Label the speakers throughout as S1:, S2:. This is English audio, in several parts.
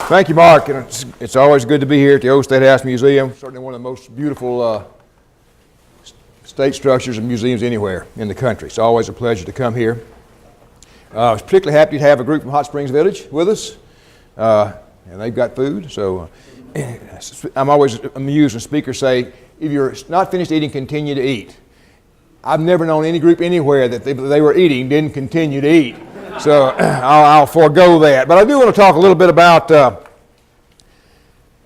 S1: Thank you, Mark. And it's always good to be here at the Old State House Museum. Certainly one of the most beautiful state structures and museums anywhere in the country. It's always a pleasure to come here. I was particularly happy to have a group from Hot Springs Village with us, and they've got food. So I'm always amused when speakers say, if you're not finished eating, continue to eat. I've never known any group anywhere that they were eating didn't continue to eat. So I'll forego that. But I do want to talk a little bit about a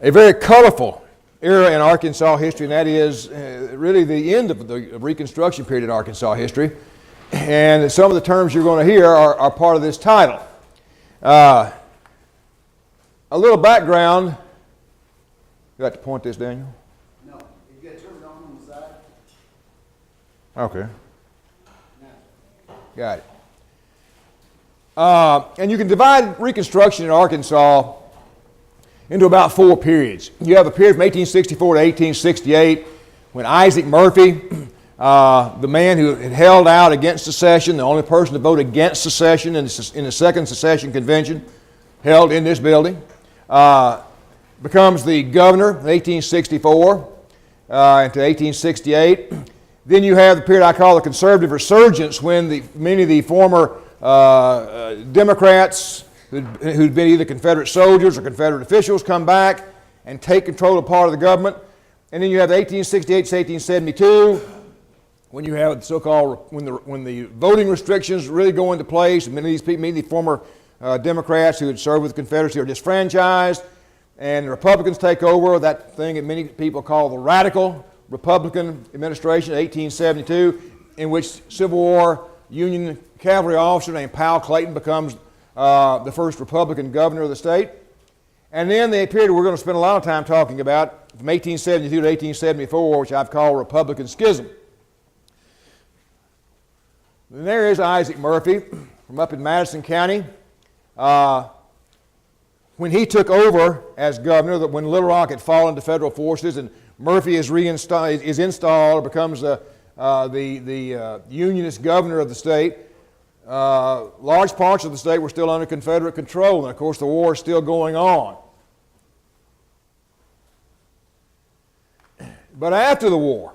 S1: very colorful era in Arkansas history, and that is really the end of the Reconstruction period in Arkansas history. And some of the terms you're going to hear are part of this title. A little background. You got to point this, Daniel?
S2: No. You got to turn it on the side.
S1: Okay. Got it. And you can divide Reconstruction in Arkansas into about 4 periods. You have a period from 1864 to 1868 when Isaac Murphy, the man who had held out against secession, the only person to vote against secession in the Second Secession Convention held in this building, becomes the governor in 1864 into 1868. Then you have the period I call the conservative resurgence, when many of the former Democrats who'd been either Confederate soldiers or Confederate officials come back and take control of part of the government. And then you have 1868 to 1872, when you have the so-called, when the voting restrictions really go into place. Many of these people, many of the former Democrats who had served with the Confederacy are disfranchised, and the Republicans take over that thing that many people call the radical Republican administration, 1872, in which Civil War Union cavalry officer named Powell Clayton becomes the first Republican governor of the state. And then the period we're going to spend a lot of time talking about, from 1872 to 1874, which I've called Republican Schism. And there is Isaac Murphy from up in Madison County. When he took over as governor, when Little Rock had fallen to federal forces, and Murphy is installed or becomes the Unionist governor of the state, large parts of the state were still under Confederate control, and of course the war is still going on. But after the war,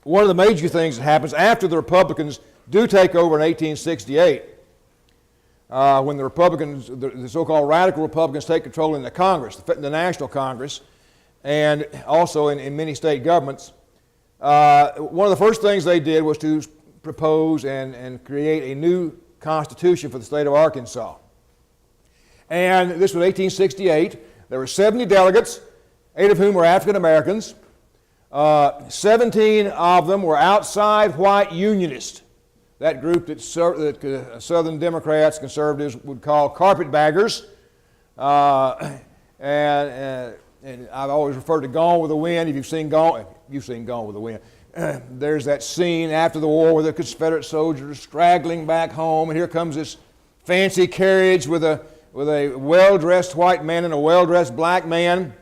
S1: one of the major things that happens after the Republicans do take over in 1868, when the Republicans, the so-called radical Republicans, take control in the Congress, the National Congress, and also in many state governments, one of the first things they did was to propose and create a new constitution for the state of Arkansas. And this was 1868. There were 70 delegates, 8 of whom were African Americans. 17 of them were outside white Unionists, that group that Southern Democrats, conservatives would call carpetbaggers. And I've always referred to Gone with the Wind. If you've seen Gone with the Wind, there's that scene after the war where the Confederate soldiers are straggling back home, and here comes this fancy carriage with a well-dressed white man and a well-dressed black man.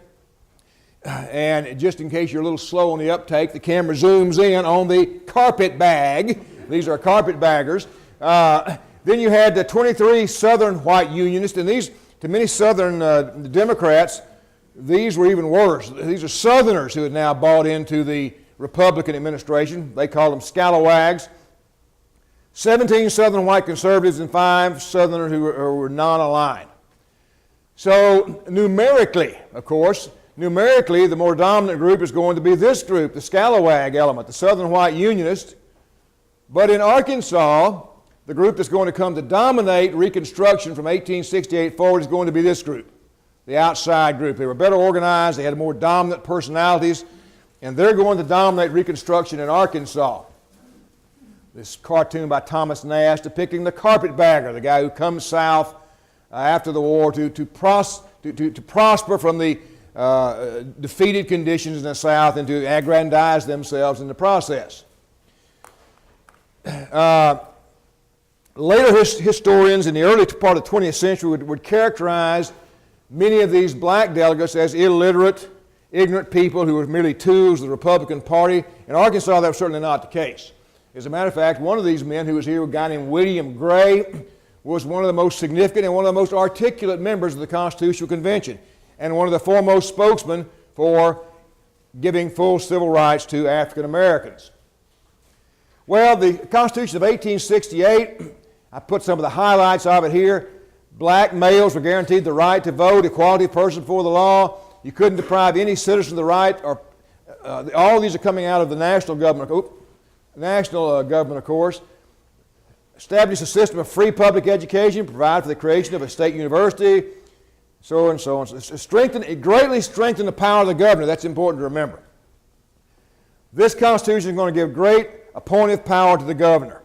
S1: And just in case you're a little slow on the uptake, the camera zooms in on the carpetbag. These are carpetbaggers. Then you had the 23 Southern white Unionists, and these, to many Southern Democrats, these were even worse. These are Southerners who had now bought into the Republican administration. They called them scalawags. 17 Southern white conservatives and 5 Southerners who were non-aligned. So numerically, of course, the more dominant group is going to be this group, the scalawag element, the Southern white Unionists. But in Arkansas, the group that's going to come to dominate Reconstruction from 1868 forward is going to be this group, the outside group. They were better organized, they had more dominant personalities, and they're going to dominate Reconstruction in Arkansas. This cartoon by Thomas Nash depicting the carpetbagger, the guy who comes south after the war to prosper from the defeated conditions in the South and to aggrandize themselves in the process. Later historians in the early part of the 20th century would characterize many of these black delegates as illiterate, ignorant people who were merely tools of the Republican Party. In Arkansas, that was certainly not the case. As a matter of fact, one of these men who was here, a guy named William Gray, was one of the most significant and one of the most articulate members of the Constitutional Convention, and one of the foremost spokesmen for giving full civil rights to African Americans. Well, the Constitution of 1868, I put some of the highlights of it here. Black males were guaranteed the right to vote, equality of person before the law. You couldn't deprive any citizen of the right, or all of these are coming out of the national government, government, of course. Established a system of free public education, provide for the creation of a state university, so on and so on. It greatly strengthened the power of the governor. That's important to remember. This Constitution is going to give great appointive power to the governor.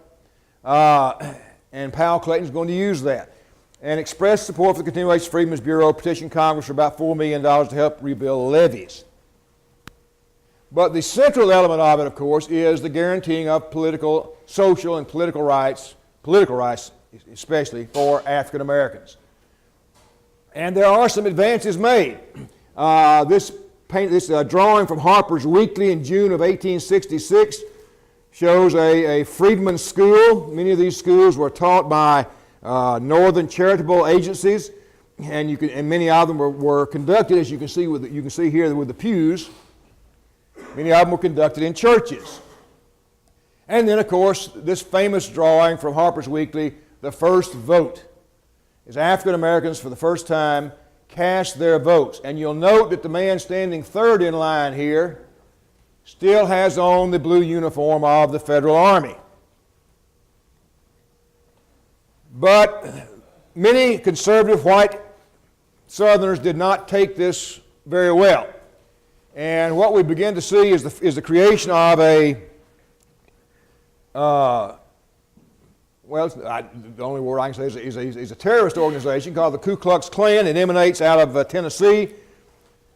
S1: And Powell Clayton is going to use that. And expressed support for the continuation of Freedmen's Bureau, petitioned Congress for about $4 million to help rebuild levees. But the central element of it, of course, is the guaranteeing of political, social, and political rights especially for African Americans. And there are some advances made. This drawing from Harpers Weekly in June of 1866 shows a freedmen's school. Many of these schools were taught by northern charitable agencies, and many of them were conducted, as you can see here with the pews. Many of them were conducted in churches. And then, of course, this famous drawing from Harper's Weekly, the first vote, is African Americans for the first time cast their votes. And you'll note that the man standing third in line here still has on the blue uniform of the Federal Army. But many conservative white Southerners did not take this very well. And what we begin to see is the creation of the only word I can say is a terrorist organization called the Ku Klux Klan. It emanates out of Tennessee,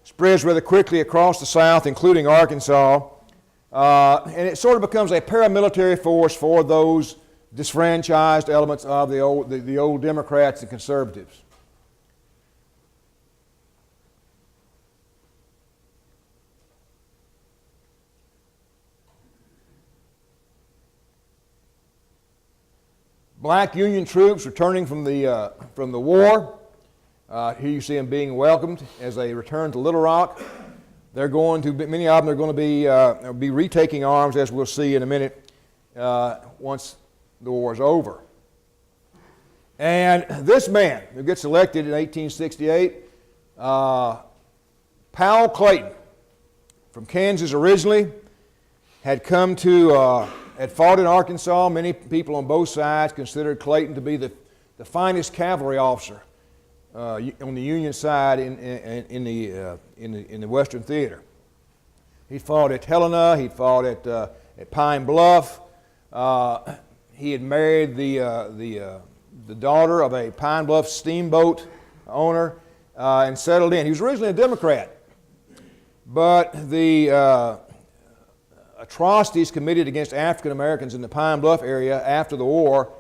S1: spreads rather quickly across the South, including Arkansas, and it sort of becomes a paramilitary force for those disfranchised elements of the old Democrats and conservatives. Black Union troops returning from the war. Here you see them being welcomed as they return to Little Rock. Many of them are going to be retaking arms, as we'll see in a minute, once the war is over. And this man who gets elected in 1868, Powell Clayton, from Kansas originally, had fought in Arkansas. Many people on both sides considered Clayton to be the finest cavalry officer on the Union side in the Western Theater. He fought at Helena. He fought at Pine Bluff. He had married the daughter of a Pine Bluff steamboat owner and settled in. He was originally a Democrat, but the atrocities committed against African Americans in the Pine Bluff area after the war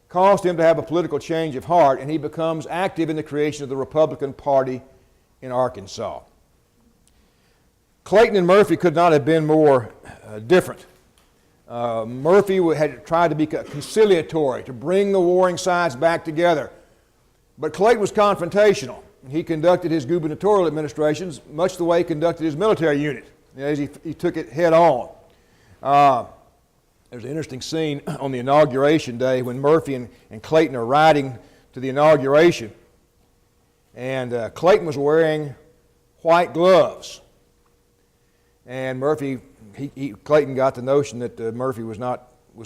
S1: caused him to have a political change of heart, and he becomes active in the creation of the Republican Party in Arkansas. Clayton and Murphy could not have been more different. Murphy had tried to be conciliatory, to bring the warring sides back together, but Clayton was confrontational. He conducted his gubernatorial administrations much the way he conducted his military unit, as he took it head on. There's an interesting scene on the inauguration day when Murphy and Clayton are riding to the inauguration, and Clayton was wearing white gloves, and Clayton got the notion that Murphy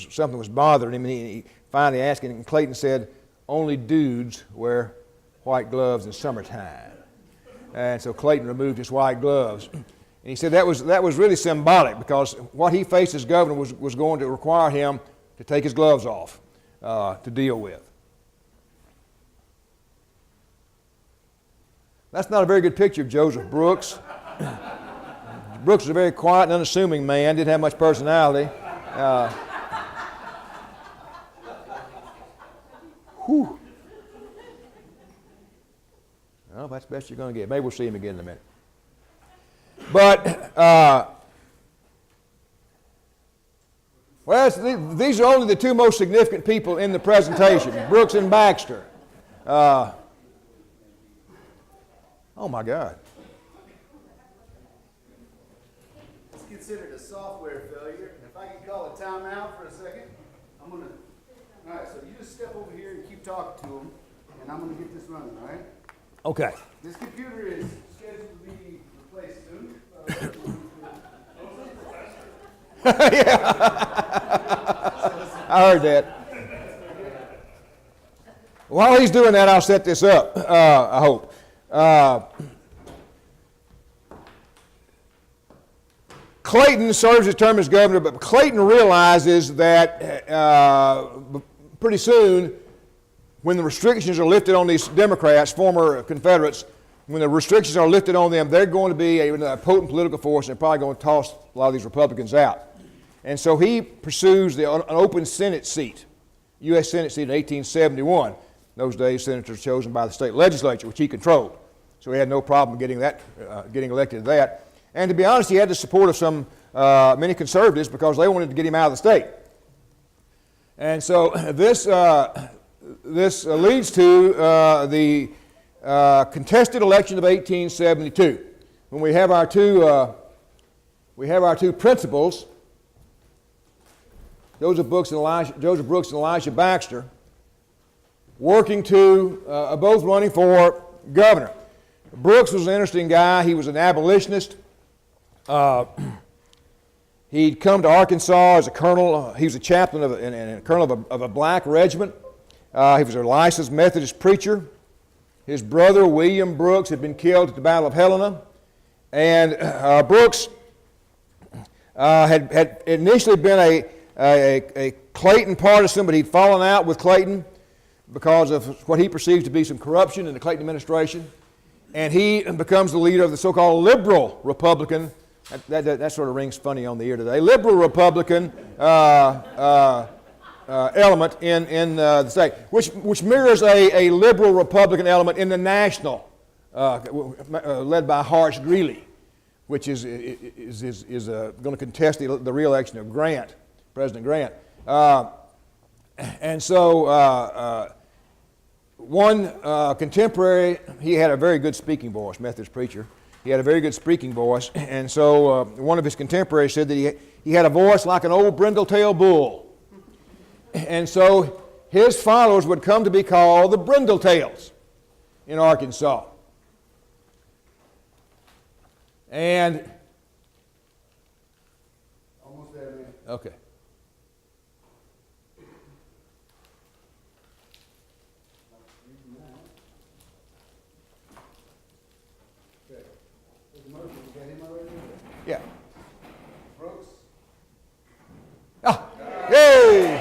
S1: something was bothering him, and he finally asked him, and Clayton said, "Only dudes wear white gloves in summertime." And so Clayton removed his white gloves. And he said that was really symbolic, because what he faced as governor was going to require him to take his gloves off to deal with. That's not a very good picture of Joseph Brooks. Brooks was a very quiet and unassuming man, didn't have much personality. Well, that's the best you're going to get. Maybe we'll see him again in a minute. But what Well, these are only the two most significant people in the presentation, Brooks and Baxter. Oh, my God.
S2: It's considered a software failure. And if I can call a timeout for a second, I'm going to... All right, so you just step over here and keep talking to them, and I'm going to get this running, all right?
S1: Okay.
S2: This computer is scheduled to be replaced soon.
S1: Yeah. I heard that. While he's doing that, I'll set this up, I hope. Clayton serves his term as governor, but Clayton realizes that pretty soon, when the restrictions are lifted on these Democrats, former Confederates, when the restrictions are lifted on them, they're going to be a potent political force, and they're probably going to toss a lot of these Republicans out. And so he pursues an open Senate seat, U.S. Senate seat in 1871. In those days, senators chosen by the state legislature, which he controlled. So he had no problem getting elected to that. And to be honest, he had the support of many conservatives because they wanted to get him out of the state. And so this leads to the contested election of 1872, when we have our two principals, Joseph Brooks and Elisha Baxter, working both running for governor. Brooks was an interesting guy. He was an abolitionist. He'd come to Arkansas as a colonel. He was a chaplain and a colonel of a black regiment. He was a licensed Methodist preacher. His brother, William Brooks, had been killed at the Battle of Helena. And Brooks had initially been a Clayton partisan, but he'd fallen out with Clayton because of what he perceived to be some corruption in the Clayton administration. And he becomes the leader of the so-called liberal Republican. That sort of rings funny on the ear today. Liberal Republican element in the state, which mirrors a liberal Republican element in the national, led by Horace Greeley, which is going to contest the re-election of President Grant. And so one contemporary, he had a very good speaking voice, Methodist preacher. He had a very good speaking voice, and so one of his contemporaries said that he had a voice like an old brindle-tailed bull. And so his followers would come to be called the Brindle-tails in Arkansas. And
S2: almost there, man.
S1: Okay. Yeah.
S2: Brooks.
S1: Ah, yay!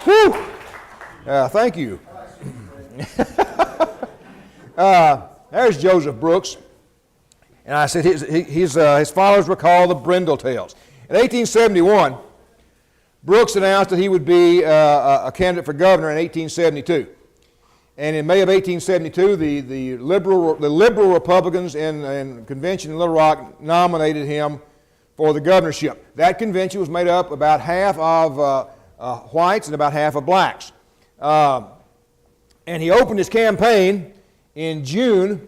S1: Whew! Thank you. There's Joseph Brooks. And I said his followers were called the Brindle-tails. In 1871, Brooks announced that he would be a candidate for governor in 1872. And in May of 1872, the liberal Republicans in convention in Little Rock nominated him for the governorship. That convention was made up about half of whites and about half of blacks. And he opened his campaign in June,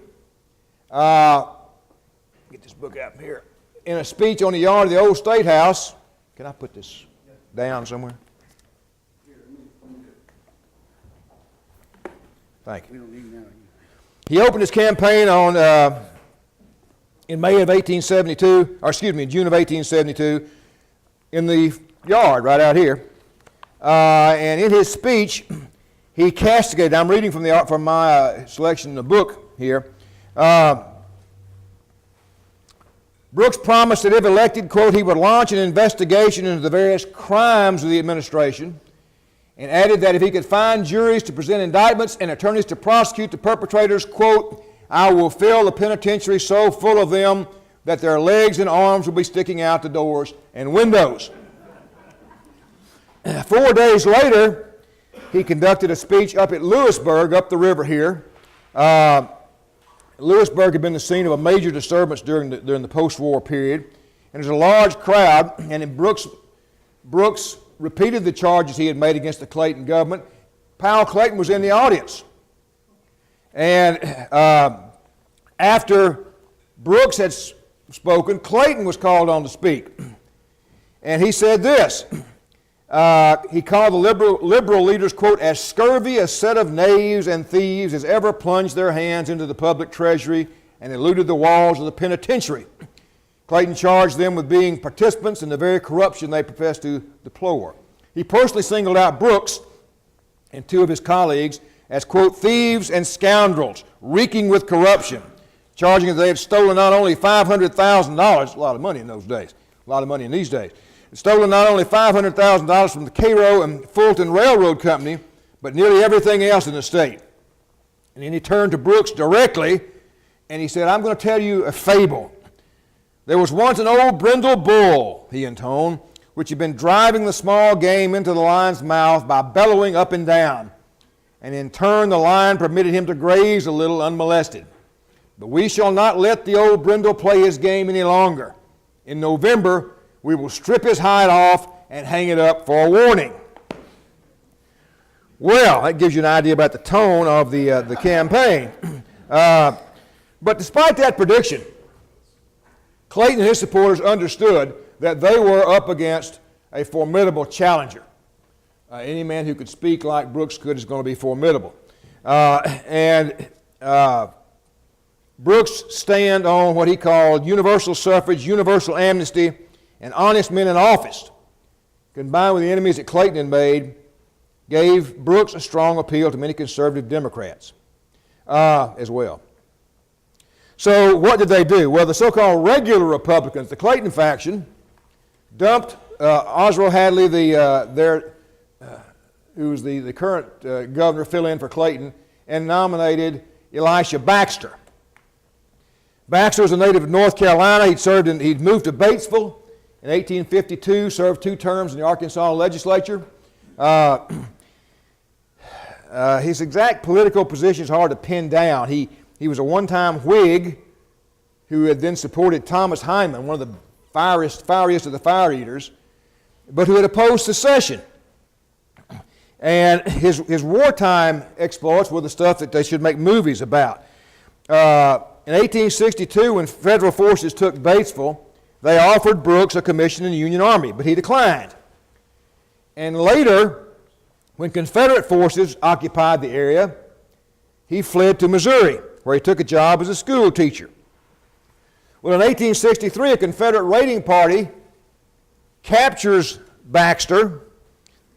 S1: get this book out here, in a speech on the yard of the old State House. Can I put this down somewhere? Thank you. He opened his campaign in May of 1872, or excuse me, in June of 1872, in the yard right out here. And in his speech, he castigated. I'm reading from my selection in the book here. Brooks promised that if elected, quote, he would launch an investigation into the various crimes of the administration, and added that if he could find juries to present indictments and attorneys to prosecute the perpetrators, quote, I will fill the penitentiary so full of them that their legs and arms will be sticking out the doors and windows. 4 days later, he conducted a speech up at Lewisburg, up the river here. Lewisburg had been the scene of a major disturbance during the post-war period. And there's a large crowd, and then Brooks repeated the charges he had made against the Clayton government. Powell Clayton was in the audience. And after Brooks had spoken, Clayton was called on to speak. And he said this. He called the liberal leaders, quote, as scurvy a set of knaves and thieves as ever plunged their hands into the public treasury and eluded the walls of the penitentiary. Clayton charged them with being participants in the very corruption they professed to deplore. He personally singled out Brooks and two of his colleagues as, quote, thieves and scoundrels, reeking with corruption, charging that they had stolen not only $500,000, a lot of money in those days, a lot of money in these days, stolen not only $500,000 from the Cairo and Fulton Railroad Company, but nearly everything else in the state. And then he turned to Brooks directly, and he said, I'm going to tell you a fable. There was once an old brindle bull, he intoned, which had been driving the small game into the lion's mouth by bellowing up and down. And in turn, the lion permitted him to graze a little unmolested. But we shall not let the old brindle play his game any longer. In November, we will strip his hide off and hang it up for a warning. Well, that gives you an idea about the tone of the campaign. But despite that prediction, Clayton and his supporters understood that they were up against a formidable challenger. Any man who could speak like Brooks could is going to be formidable. Brooks' stand on what he called universal suffrage, universal amnesty, and honest men in office, combined with the enemies that Clayton had made, gave Brooks a strong appeal to many conservative Democrats as well. So what did they do? Well, the so-called regular Republicans, the Clayton faction, dumped Oswald Hadley, who was the current governor, fill-in for Clayton, and nominated Elisha Baxter. Baxter was a native of North Carolina. He'd moved to Batesville in 1852, served 2 terms in the Arkansas legislature. His exact political position is hard to pin down. He was a one-time Whig who had then supported Thomas Hyman, one of the fieriest of the fire eaters, but who had opposed secession. And his wartime exploits were the stuff that they should make movies about. In 1862, when federal forces took Batesville, they offered Brooks a commission in the Union Army, but he declined. And later, when Confederate forces occupied the area, he fled to Missouri, where he took a job as a school teacher. Well, in 1863, a Confederate raiding party captures Baxter.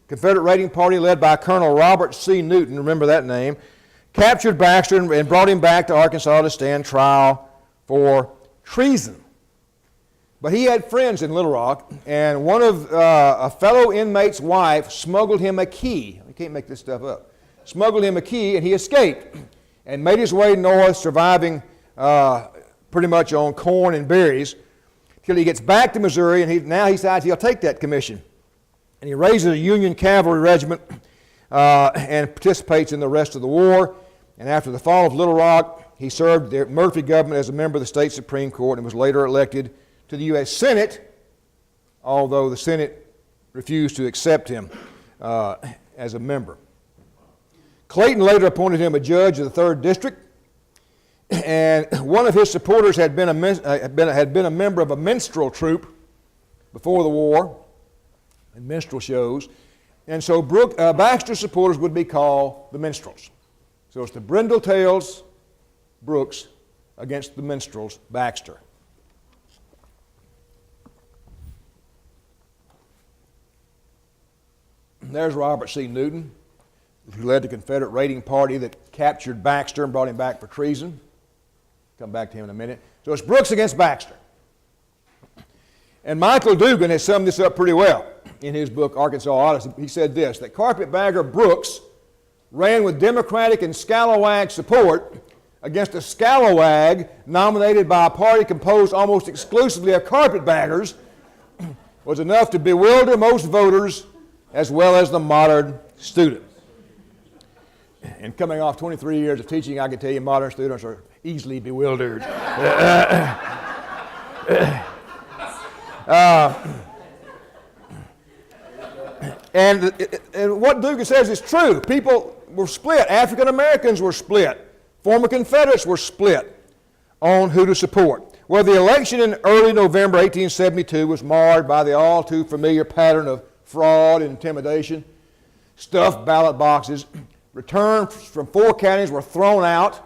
S1: Confederate raiding party led by Colonel Robert C. Newton, remember that name, captured Baxter and brought him back to Arkansas to stand trial for treason. But he had friends in Little Rock, and one of a fellow inmate's wife smuggled him a key. I can't make this stuff up. Smuggled him a key, and he escaped and made his way north, surviving pretty much on corn and berries, till he gets back to Missouri, and now he decides he'll take that commission. And he raises a Union cavalry regiment and participates in the rest of the war. And after the fall of Little Rock, he served the Murphy government as a member of the state Supreme Court and was later elected to the U.S. Senate, although the Senate refused to accept him as a member. Clayton later appointed him a judge of the 3rd District, and one of his supporters had been a member of a minstrel troupe before the war, in minstrel shows, and so Baxter's supporters would be called the minstrels. So it's the brindle tails, Brooks, against the minstrels, Baxter. There's Robert C. Newton, who led the Confederate raiding party that captured Baxter and brought him back for treason. Come back to him in a minute. So it's Brooks against Baxter. And Michael Dugan has summed this up pretty well in his book, Arkansas Odyssey. He said this, that carpetbagger Brooks ran with Democratic and scalawag support against a scalawag nominated by a party composed almost exclusively of carpetbaggers was enough to bewilder most voters as well as the modern student. And coming off 23 years of teaching, I can tell you modern students are easily bewildered. And what Dugan says is true. People were split. African Americans were split. Former Confederates were split on who to support. Well, the election in early November 1872 was marred by the all too familiar pattern of fraud and intimidation. Stuffed ballot boxes. Returns from 4 counties were thrown out.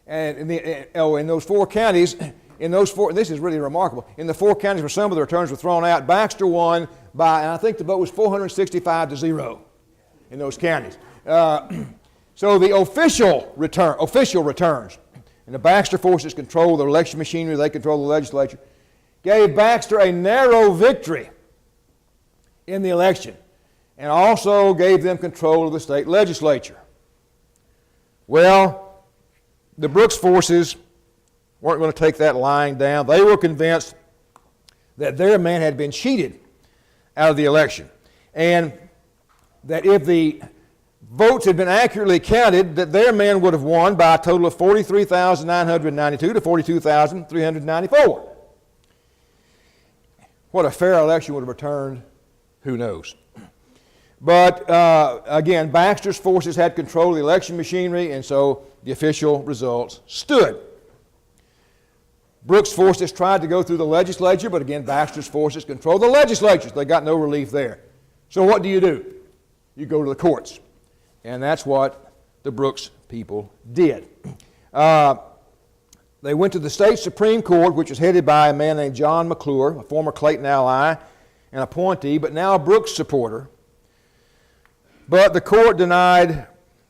S1: And in those 4 counties, this is really remarkable, in the 4 counties where some of the returns were thrown out, Baxter won by, and I think the vote was 465-0 in those counties. So the official returns, and the Baxter forces control the election machinery, they control the legislature, gave Baxter a narrow victory in the election, and also gave them control of the state legislature. Well, the Brooks forces weren't going to take that lying down. They were convinced that their man had been cheated out of the election, and that if the votes had been accurately counted, that their man would have won by a total of 43,992 to 42,394. What a fair election would have returned, who knows. But again, Baxter's forces had control of the election machinery, and so the official results stood. Brooks' forces tried to go through the legislature, but again, Baxter's forces controlled the legislatures. They got no relief there. So what do? You go to the courts. And that's what the Brooks people did. They went to the state Supreme Court, which was headed by a man named John McClure, a former Clayton ally and appointee, but now a Brooks supporter. But the court denied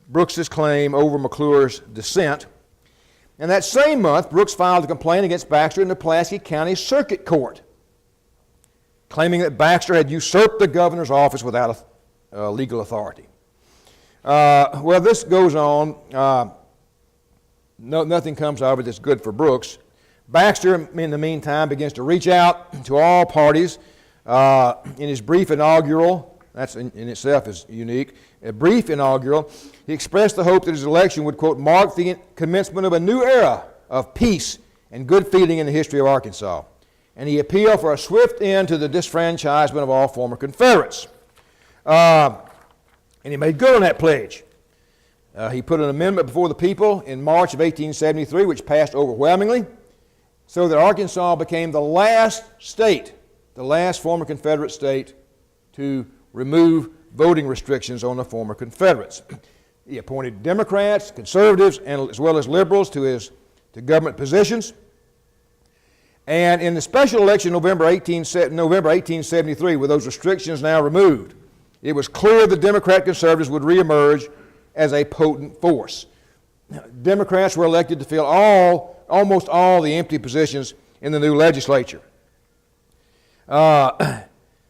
S1: Brooks' claim over McClure's dissent. And that same month, Brooks filed a complaint against Baxter in the Pulaski County Circuit Court, claiming that Baxter had usurped the governor's office without legal authority. Well, this goes on. Nothing comes of it that's good for Brooks. Baxter, in the meantime, begins to reach out to all parties. In his brief inaugural, that's in itself is unique, a brief inaugural, he expressed the hope that his election would, quote, mark the commencement of a new era of peace and good feeling in the history of Arkansas. And he appealed for a swift end to the disfranchisement of all former Confederates. And he made good on that pledge. He put an amendment before the people in March of 1873, which passed overwhelmingly, so that Arkansas became the last state, the last former Confederate state, to remove voting restrictions on the former Confederates. He appointed Democrats, conservatives, and as well as liberals to government positions. And in the special election November 1873, with those restrictions now removed, it was clear the Democrat conservatives would reemerge as a potent force. Democrats were elected to fill almost all the empty positions in the new legislature.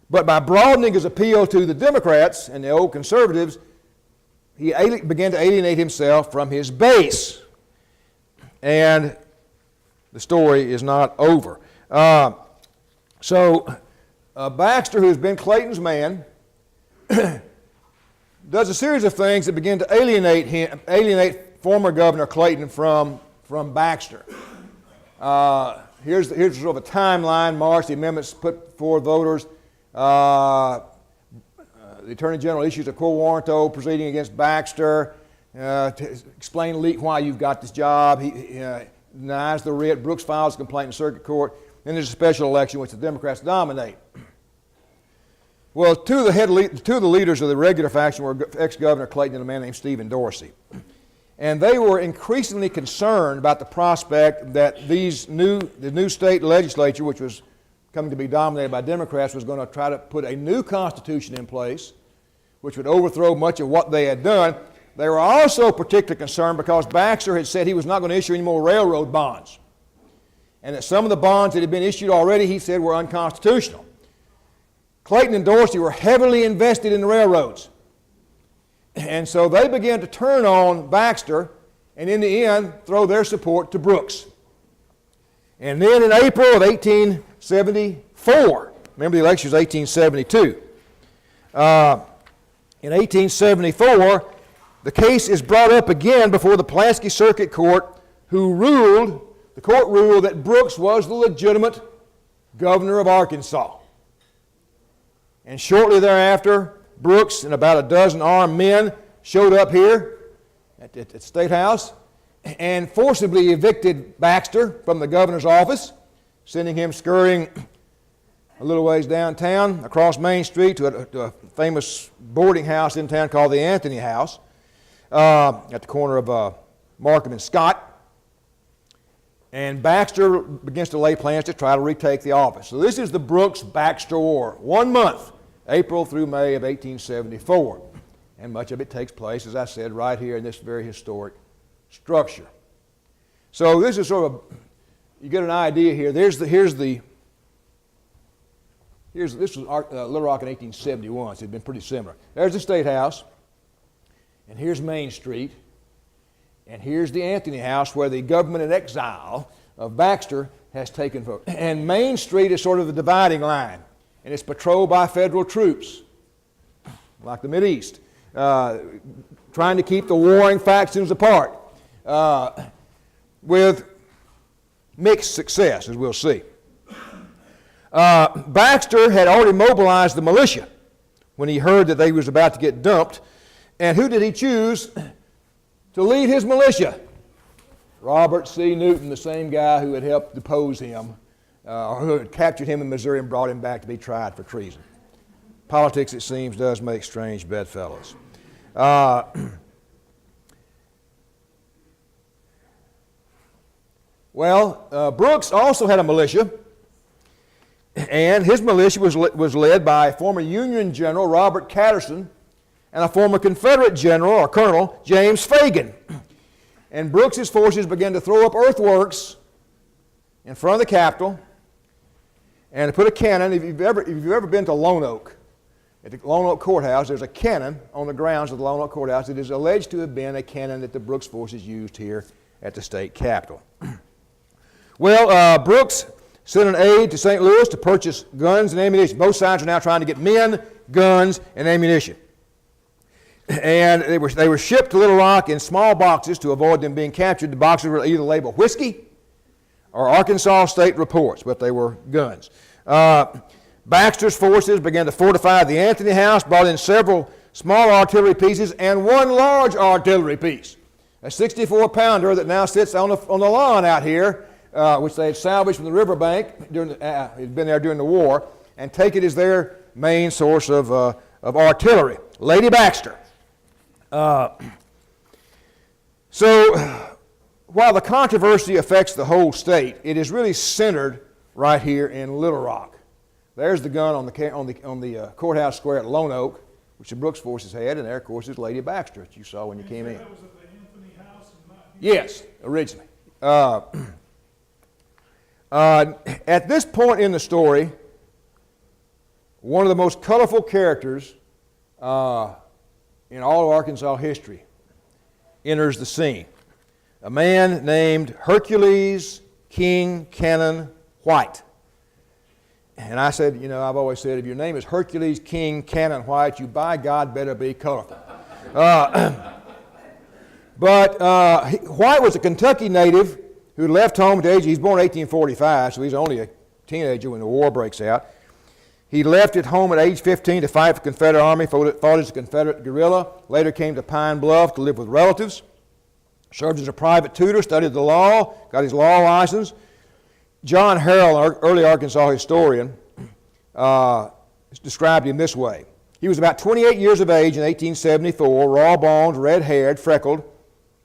S1: But by broadening his appeal to the Democrats and the old conservatives, he began to alienate himself from his base. And the story is not over. So Baxter, who's been Clayton's man, does a series of things that begin to alienate former Governor Clayton from Baxter. Here's sort of a timeline. March, the amendments put forward voters. The Attorney General issues a quo warranto proceeding against Baxter to explain why you've got this job. He denies the writ. Brooks files a complaint in circuit court. Then there's a special election which the Democrats dominate. Well, two of the leaders of the regular faction were ex-Governor Clayton and a man named Stephen Dorsey. And they were increasingly concerned about the prospect that the new state legislature, which was coming to be dominated by Democrats, was going to try to put a new constitution in place, which would overthrow much of what they had done. They were also particularly concerned because Baxter had said he was not going to issue any more railroad bonds, and that some of the bonds that had been issued already, he said, were unconstitutional. Clayton and Dorsey were heavily invested in the railroads, and so they began to turn on Baxter and in the end throw their support to Brooks. And then in April of 1874, remember the election was 1872, in 1874, the case is brought up again before the Pulaski Circuit Court, the court ruled that Brooks was the legitimate governor of Arkansas. And shortly thereafter, Brooks and about a dozen armed men showed up here at the State House and forcibly evicted Baxter from the governor's office, sending him scurrying a little ways downtown across Main Street to a famous boarding house in town called the Anthony House at the corner of Markham and Scott. And Baxter begins to lay plans to try to retake the office. So this is the Brooks-Baxter War, 1 month, April through May of 1874. And much of it takes place, as I said, right here in this very historic structure. So this is sort of, you get an idea here. This was Little Rock in 1871, so it had been pretty similar. There's the State House, and here's Main Street, and here's the Anthony House where the government in exile of Baxter has taken vote. And Main Street is sort of the dividing line, and it's patrolled by federal troops, like the Mideast, trying to keep the warring factions apart, with mixed success, as we'll see. Baxter had already mobilized the militia when he heard that they was about to get dumped. And who did he choose to lead his militia? Robert C. Newton, the same guy who had helped depose him, or who had captured him in Missouri and brought him back to be tried for treason. Politics, it seems, does make strange bedfellows. Brooks also had a militia, and his militia was led by former Union General Robert Catterson and a former Confederate general or colonel, James Fagan. And Brooks's forces began to throw up earthworks in front of the Capitol and to put a cannon. If you've ever been to Lone Oak, at the Lone Oak Courthouse, there's a cannon on the grounds of the Lone Oak Courthouse. It is alleged to have been a cannon that the Brooks forces used here at the state capitol. Brooks sent an aide to St. Louis to purchase guns and ammunition. Both sides are now trying to get men, guns, and ammunition. And they were shipped to Little Rock in small boxes to avoid them being captured. The boxes were either labeled whiskey or Arkansas State Reports, but they were guns. Baxter's forces began to fortify the Anthony House, brought in several small artillery pieces and one large artillery piece, a 64-pounder that now sits on the lawn out here, which they had salvaged from the riverbank. It had been there during the war, and take it as their main source of artillery. Lady Baxter. While the controversy affects the whole state, it is really centered right here in Little Rock. There's the gun on the courthouse square at Lone Oak, which the Brooks forces had, and there, of course, is Lady Baxter that you saw when you came in.
S3: That was at the Anthony House and not here?
S1: Yes, originally. At this point in the story, one of the most colorful characters in all of Arkansas history enters the scene. A man named Hercules King Cannon White. And I said, I've always said, if your name is Hercules King Cannon White, you by God better be colorful. But White was a Kentucky native who left home at the age, he's born in 1845, so he's only a teenager when the war breaks out. He left at home at age 15 to fight for the Confederate Army, fought as a Confederate guerrilla, later came to Pine Bluff to live with relatives, served as a private tutor, studied the law, got his law license. John Harrell, an early Arkansas historian, described him this way. He was about 28 years of age in 1874, raw-boned, red-haired, freckled.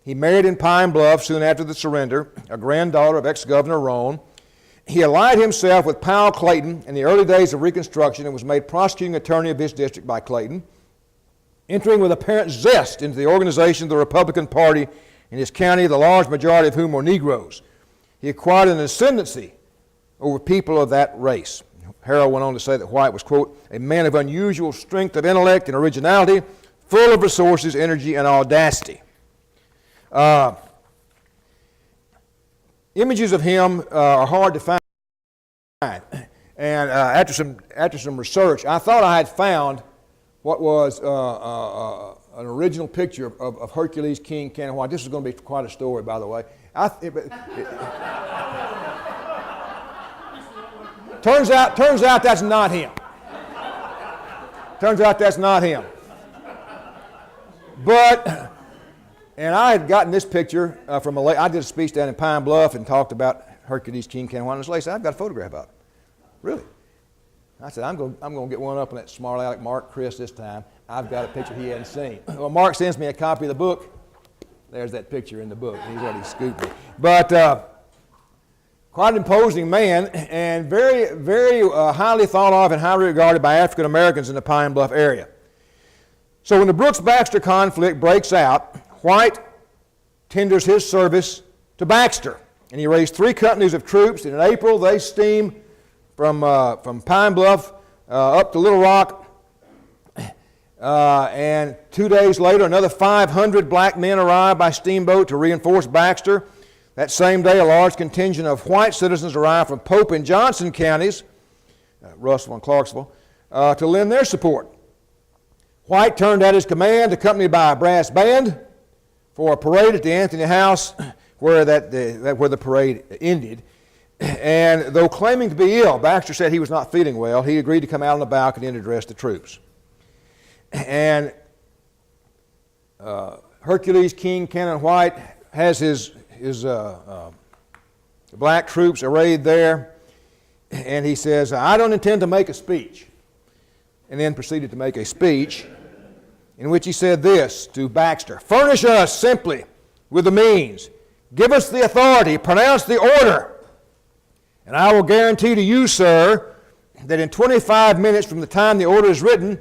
S1: He married in Pine Bluff soon after the surrender, a granddaughter of ex-Governor Roane. He allied himself with Powell Clayton in the early days of Reconstruction and was made prosecuting attorney of his district by Clayton, entering with apparent zest into the organization of the Republican Party in his county, the large majority of whom were Negroes. He acquired an ascendancy over people of that race. Harrell went on to say that White was, quote, a man of unusual strength of intellect and originality, full of resources, energy, and audacity. Images of him are hard to find. And after some research, I thought I had found what was an original picture of Hercules King Cannon White. This is going to be quite a story, by the way. Turns out that's not him. Turns out that's not him. But, and I had gotten this picture from I did a speech down in Pine Bluff and talked about Hercules King, Can Juan, and Lace. I've got a photograph of it. Really. I said, I'm going to get one up on that smart aleck Mark Chris this time. I've got a picture he hadn't seen. Well, Mark sends me a copy of the book. There's that picture in the book. He's already scooped me. But quite an imposing man and very, very highly thought of and highly regarded by African Americans in the Pine Bluff area. So when the Brooks-Baxter conflict breaks out, Wyatt tenders his service to Baxter. And he raised 3 companies of troops. And in April, they steam from Pine Bluff up to Little Rock. And 2 days later, another 500 black men arrived by steamboat to reinforce Baxter. That same day, a large contingent of white citizens arrived from Pope and Johnson counties, Russell and Clarksville, to lend their support. Wyatt turned out his command, accompanied by a brass band, for a parade at the Anthony House, where the parade ended. And though claiming to be ill, Baxter said he was not feeling well. He agreed to come out on the balcony and address the troops. And Hercules King, Canon Wyatt, has his black troops arrayed there, and he says, I don't intend to make a speech. And then proceeded to make a speech in which he said this to Baxter: furnish us simply with the means, give us the authority, pronounce the order, and I will guarantee to you, sir, that in 25 minutes from the time the order is written,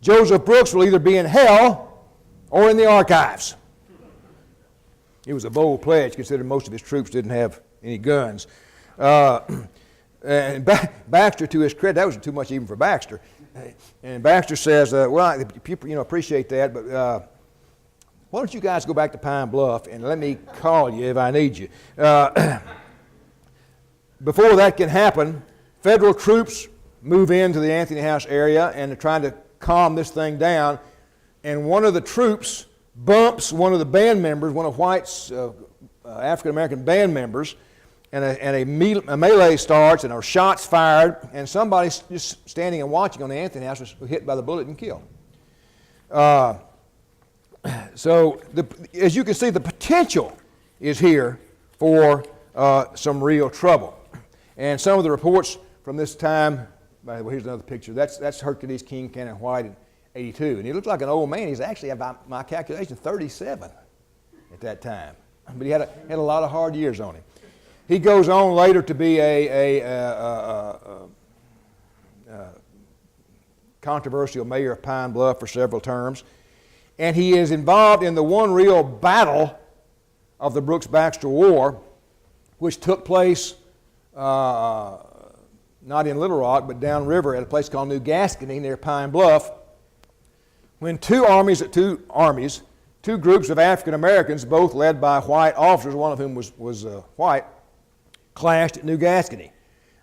S1: Joseph Brooks will either be in hell or in the archives. It was a bold pledge, considering most of his troops didn't have any guns. And Baxter, to his credit, that was too much even for Baxter. And Baxter says, well, people appreciate that, but why don't you guys go back to Pine Bluff and let me call you if I need you. Before that can happen, federal troops move into the Anthony House area and they're trying to calm this thing down. And one of the troops bumps one of the band members, one of Wyatt's African-American band members, and a melee starts and there are shots fired, and somebody just standing and watching on the Anthony House was hit by the bullet and killed. So as you can see, the potential is here for some real trouble. And some of the reports from this time, well, here's another picture. That's Hercules King, Canon Wyatt in 82. And he looked like an old man. He's actually, about my calculation, 37 at that time. But he had a lot of hard years on him. He goes on later to be a controversial mayor of Pine Bluff for several terms. And he is involved in the one real battle of the Brooks-Baxter War, which took place not in Little Rock, but downriver at a place called New Gascony near Pine Bluff, when two groups of African Americans, both led by white officers, one of whom was white, clashed at New Gascony.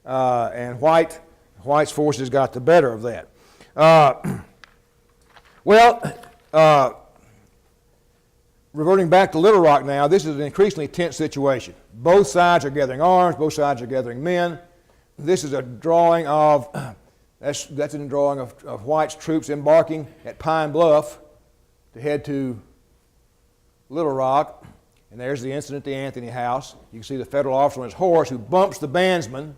S1: And White's forces got the better of that. Reverting back to Little Rock now, this is an increasingly tense situation. Both sides are gathering arms, both sides are gathering men. This is a drawing of, that's a drawing of White's troops embarking at Pine Bluff to head to Little Rock. And there's the incident at the Anthony House. You can see the federal officer on his horse who bumps the bandsman.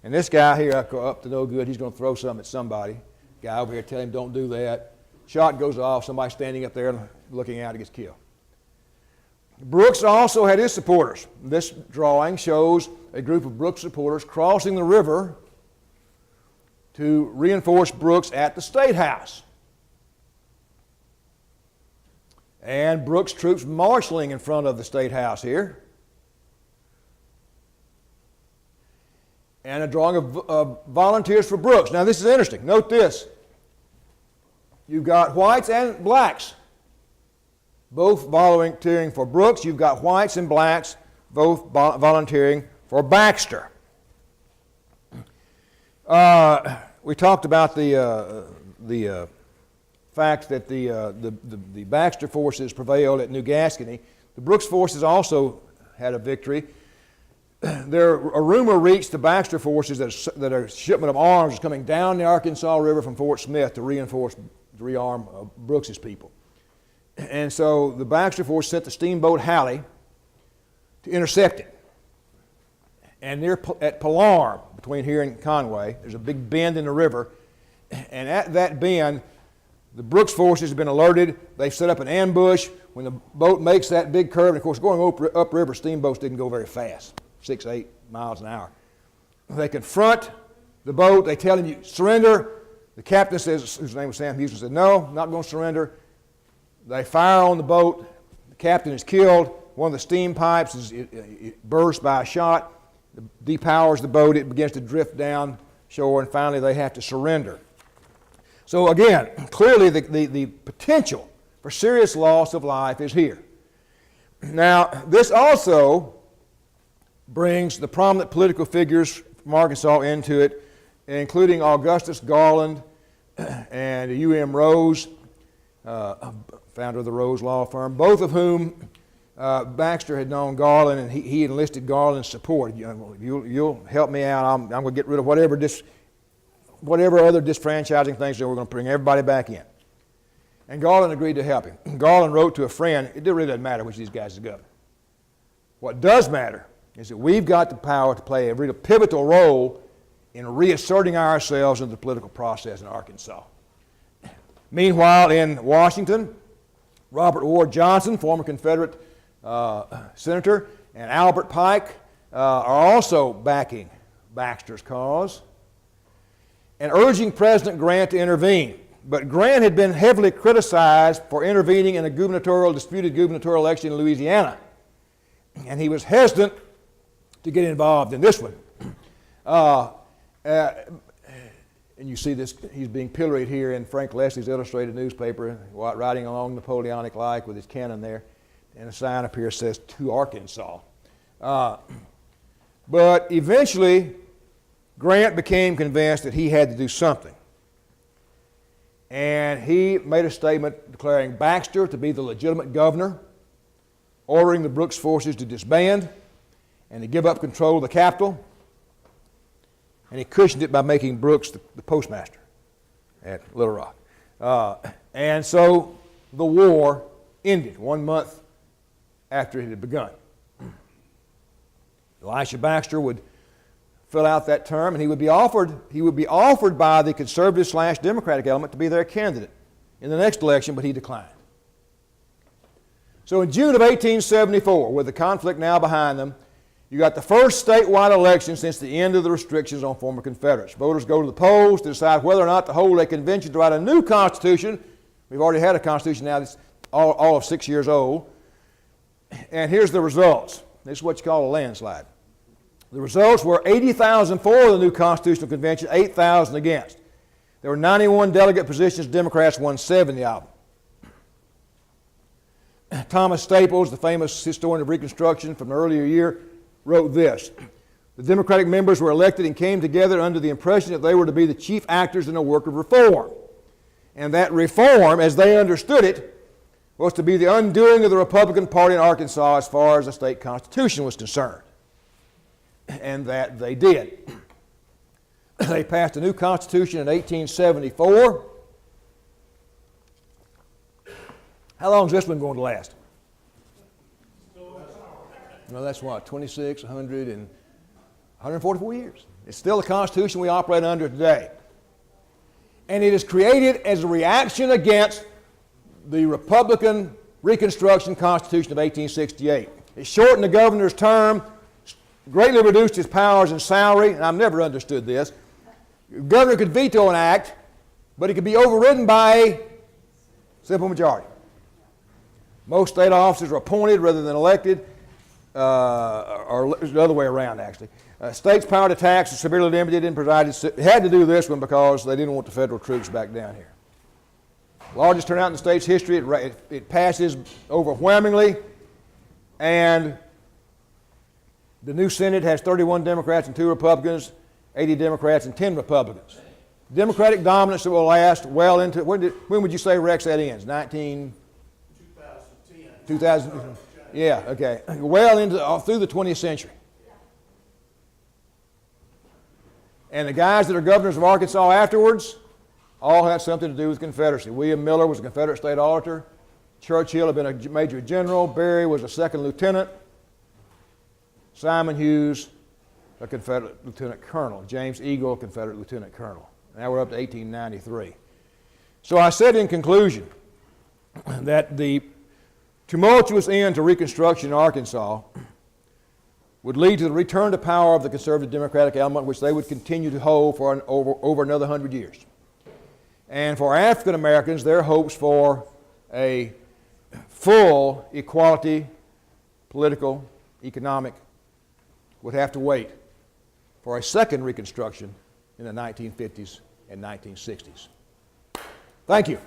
S1: And this guy here, up to no good, he's going to throw something at somebody. Guy over here tell him don't do that. Shot goes off, somebody standing up there looking out, he gets killed. Brooks also had his supporters. This drawing shows a group of Brooks supporters crossing the river to reinforce Brooks at the State House. And Brooks' troops marshaling in front of the State House here. And a drawing of volunteers for Brooks. Now this is interesting. Note this. You've got whites and blacks both volunteering for Brooks. You've got whites and blacks both volunteering for Baxter. We talked about the fact that the Baxter forces prevailed at New Gascony. The Brooks forces also had a victory. a rumor reached the Baxter forces that a shipment of arms was coming down the Arkansas River from Fort Smith to rearm Brooks's people. And so the Baxter force sent the steamboat Halley to intercept it. And at Palarm, between here and Conway, there's a big bend in the river. And at that bend, the Brooks forces have been alerted. They've set up an ambush. When the boat makes that big curve, and of course going upriver, steamboats didn't go very fast, 6, 8 miles an hour. They confront the boat. They tell him, you surrender. The captain says, whose name was Sam Houston, said, no, not going to surrender. They fire on the boat. The captain is killed. One of the steam pipes it burst by a shot. It depowers the boat. It begins to drift down shore, and finally they have to surrender. So again, clearly the potential for serious loss of life is here. Now, this also brings the prominent political figures from Arkansas into it, including Augustus Garland and U.M. Rose, founder of the Rose Law Firm, both of whom Baxter had known Garland, and he enlisted Garland's support. You'll help me out. I'm going to get rid of whatever other disfranchising things, we're going to bring everybody back in. And Garland agreed to help him. Garland wrote to a friend, it really doesn't matter which of these guys is governor. What does matter is that we've got the power to play a really pivotal role in reasserting ourselves in the political process in Arkansas. Meanwhile, in Washington, Robert Ward Johnson, former Confederate senator, and Albert Pike are also backing Baxter's cause and urging President Grant to intervene. But Grant had been heavily criticized for intervening in a disputed gubernatorial election in Louisiana, and he was hesitant to get involved in this one. And you see this, he's being pilloried here in Frank Leslie's illustrated newspaper, riding along Napoleonic-like with his cannon there, and a sign up here says, "To Arkansas." But eventually, Grant became convinced that he had to do something. And he made a statement declaring Baxter to be the legitimate governor, ordering the Brooks forces to disband and to give up control of the capital. And he cushioned it by making Brooks the postmaster at Little Rock. And so the war ended 1 month after it had begun. Elisha Baxter would fill out that term, and he would be offered by the conservative/democratic element to be their candidate in the next election, but he declined. So in June of 1874, with the conflict now behind them, you got the first statewide election since the end of the restrictions on former Confederates. Voters go to the polls to decide whether or not to hold a convention to write a new Constitution. We've already had a Constitution now that's all of 6 years old. And here's the results. This is what you call a landslide. The results were 80,000 for the new Constitutional Convention, 8,000 against. There were 91 delegate positions. Democrats won 70 of them. Thomas Staples, the famous historian of Reconstruction from the earlier year, wrote this: "The Democratic members were elected and came together under the impression that they were to be the chief actors in a work of reform, and that reform, as they understood it, was to be the undoing of the Republican Party in Arkansas as far as the state constitution was concerned." And that they did. They passed a new constitution in 1874. How long is this one going to last? Well, that's what, 26, 100, and 144 years. It's still the Constitution we operate under today. And it is created as a reaction against the Republican Reconstruction Constitution of 1868. It shortened the governor's term, greatly reduced his powers and salary, and I've never understood this. The governor could veto an act, but it could be overridden by a simple majority. Most state officers are appointed rather than elected, or the other way around, actually. States' power to tax is severely limited and provided. It had to do this one because they didn't want the federal troops back down here. Largest turnout in the state's history. It passes overwhelmingly, and the new Senate has 31 Democrats and 2 Republicans, 80 Democrats and 10 Republicans. Democratic dominance that will last well into, when would you say, Rex, that ends? 2010. 2000, yeah, okay. Well into, through the 20th century. And the guys that are governors of Arkansas afterwards all had something to do with Confederacy. William Miller was a Confederate state auditor. Churchill had been a major general. Berry was a second lieutenant. Simon Hughes, a Confederate lieutenant colonel. James Eagle, a Confederate lieutenant colonel. Now we're up to 1893. So I said in conclusion that the tumultuous end to Reconstruction in Arkansas would lead to the return to power of the conservative Democratic element, which they would continue to hold for over another 100 years. And for African Americans, their hopes for a full equality, political, economic, would have to wait for a second Reconstruction in the 1950s and 1960s. Thank you.